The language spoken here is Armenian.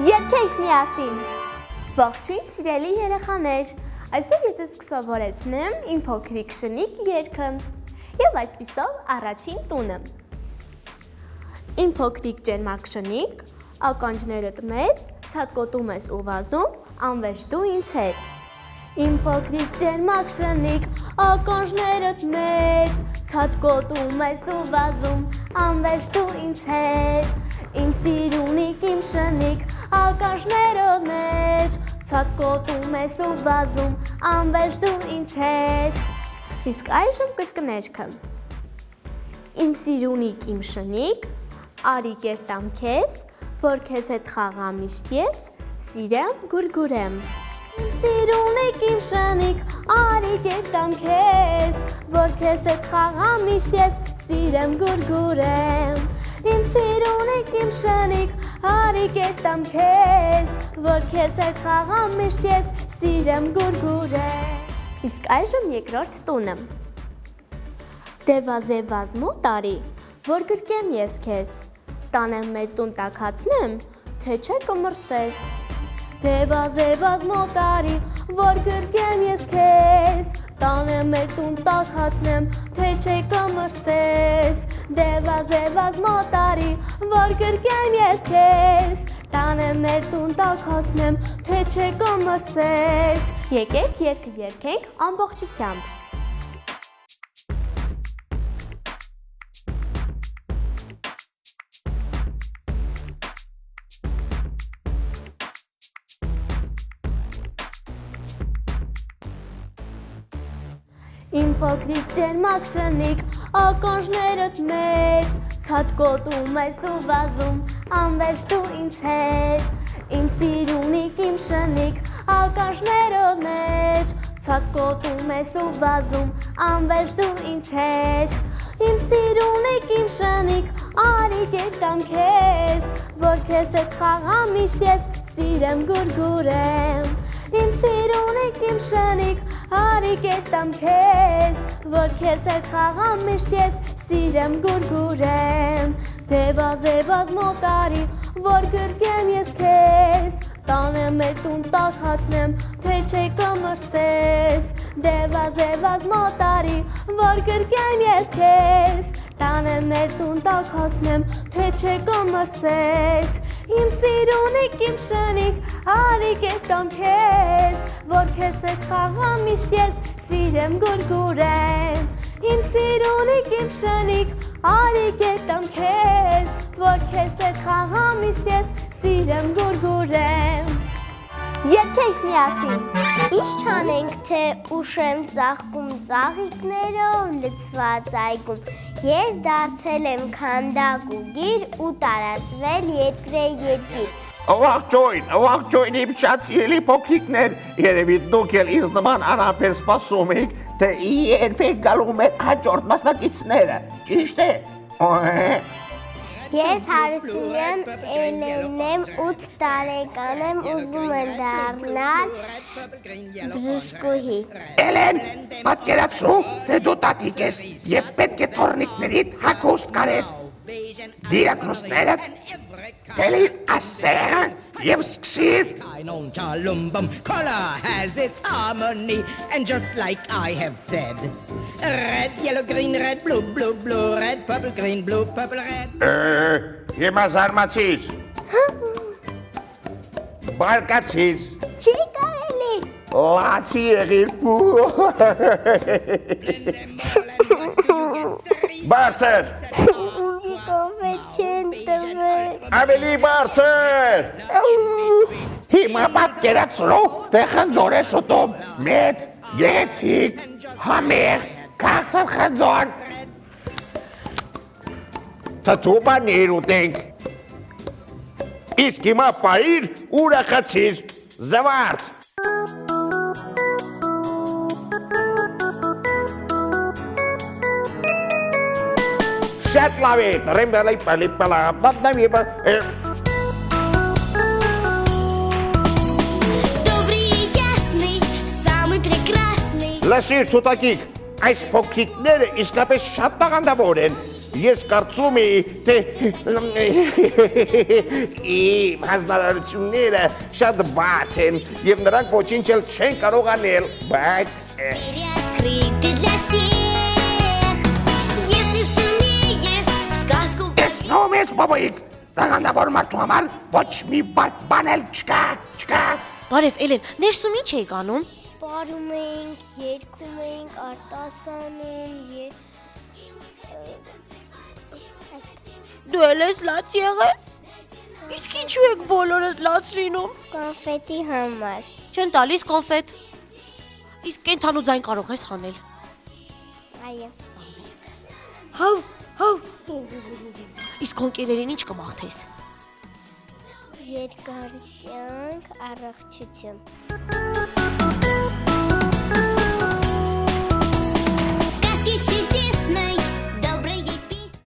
Երգենք միասին։ Ողջույն սիրելի երեխաներ, այսօր ես ձեզ կսովորեցնեմ իմ փոքրիկ շնիկ երգը եւ այսպիսով առաջին տունը։ Իմ փոքրիկ ջերմակ շնիկ, ականջներդ մեծ, ցատկոտում ես ու վազում, անվերջ դու ինձ հետ։ Իմ փոքրիկ ջերմակ շնիկ, ականջներդ մեծ, ցատկոտում ես ու վազում, անվերջ դու ինձ հետ։ Իմ սիրունիկ, իմ շնիկ, ականջներդ մեծ, ցատկոտում ես ու վազում, անվերջ դու ինձ հետ։ Իսկ այժմ կրկներգը։ Իմ սիրունիկ, իմ շնիկ, արի կերտամ քեզ, որ քեզ հետ խաղամ միշտ ես, սիրեմ, գուրգուրեմ։ Իմ սիրունիկ, իմ շնիկ, արի կերտամ քեզ, որ քեզ հետ խաղամ միշտ ես, սիրեմ, գուրգուրեմ։ Իմ սիրունիկ, իմ շնիկ, արի կերտամ քեզ, որ քեզ հետ խաղամ միշտ ես, սիրեմ, գուրգուրեմ։ Իսկ այժմ երկրորդ տունը։ Դեվազեվազ մոտարի, որ գրկեմ ես քեզ, տանեմ մեր տուն տաքացնեմ, թե չէ կմրսես։ Դեվազեվազ մոտարի, որ գրկեմ ես քեզ, տանեմ մեր տուն տաքացնեմ, թե չէ կմրսես։ Դեվազեվազ մոտարի, որ գրկեմ ես քեզ, տանեմ մեր տուն տաքացնեմ, թե չէ կմրսես։ Եկեք երգը երգենք ամբողջությամբ։ Իմ փոքրիկ ջերմակ շնիկ, ականջներդ մեծ, ցատկոտում ես ու վազում, անվերջ դու ինձ հետ։ Իմ սիրունիկ, իմ շնիկ, ականջներդ մեծ, ցատկոտում ես ու վազում, անվերջ դու ինձ հետ։ Իմ սիրունիկ, իմ շնիկ, արի կերտամ քեզ, որ քեզ հետ խաղամ միշտ ես, սիրեմ, գուրգուրեմ։ Իմ սիրունիկ, իմ շնիկ, արի կերտամ քեզ, որ քեզ հետ խաղամ միշտ ես, սիրեմ, գուրգուրեմ։ Դեվազեվազ մոտարի, որ գրկեմ ես քեզ, տանեմ մեր տուն տաքացնեմ, թե չէ կմրսես։ Դեվազեվազ մոտարի, որ գրկեմ ես քեզ, տանեմ մեր տուն տաքացնեմ, թե չէ կմրսես։ Իմ սիրունիկ, իմ շնիկ, արի կերտամ քեզ, որ քեզ հետ խաղամ միշտ ես, սիրեմ, գուրգուրեմ։ Իմ սիրունիկ, իմ շնիկ, արի կերտամ քեզ, որ քեզ հետ խաղամ միշտ ես, սիրեմ, գուրգուրեմ։ Երգենք միասին։ Ինչ անենք, թե ուշեմ ծաղկում ծաղիկներով լցված այգում, ես դարձել եմ քանդակ ու գիր ու տարածվել երկրե երկիր։ Ողջույն իմ շատ սիրելի փոքրիկներ, երևի դուք էլ ինձ նման անապեր սպասում եք, թե երբ եք գալու մեր հաջորդ մասնակիցները, ճիշտ է։ Ես Հարությունյան Էլենն եմ, 8 տարեկան եմ, ուզում եմ դառնալ բժշկուհի։ Էլեն, պատկերացրու, թե դու տատիկ ես և պետք է թոռնիկներիդ հագուստ կարես, դիրակնուսներդ, տելիր ասեղը և սկսիր։ Color has its harmony, and just like I have said, red, yellow, green, red, blue, blue, blue, red, purple, green, blue, purple, red. Հիմա զարմացիր, բարկացիր, Չի կարելի։ լացի եղիր բարձր, Կովե չեն տվել։ ավելի բարձր, հիմա պատկերացրու, թե խնձոր ես ուտում, մեծ, գեղեցիկ, համեղ, քաղցր խնձոր, թթու բաներ ուտենք, իսկ հիմա պայիր ուրախացիր, զվարդ։ Շատ լավ է, ռեմբալի պալիպալա, բաբնամի Լսիր թուտակիկ, այս փոքրիկները իսկապես շատ տաղանդավոր են ես կարծում էի, թե իմ հանձնարարությունները շատ բաց են եւ նրանք ոչինչ էլ չեն կարող անել, բայց Открыты для всех. Если сумеешь сказку Տեսնում ես, բոբոիկ, տղանդավոր մարդու համար ոչ մի բարդ բան էլ չկա։ Բարև Էլեն, ներսում ինչ էիք անում։ պարում ենք, երգում ենք, արտասանում Դու էլ ես լաց եղել։ Իսկ ինչու եք բոլորդ լաց լինում։ կոնֆետի համար։ Չեն տալիս կոնֆետ։ Իսկ կենթանու ձայն կարող ես հանել։ Այո։ Հավ։ Իսկ ընկերերին ինչ կմաղթես։ Երկար կյանք, առողջություն։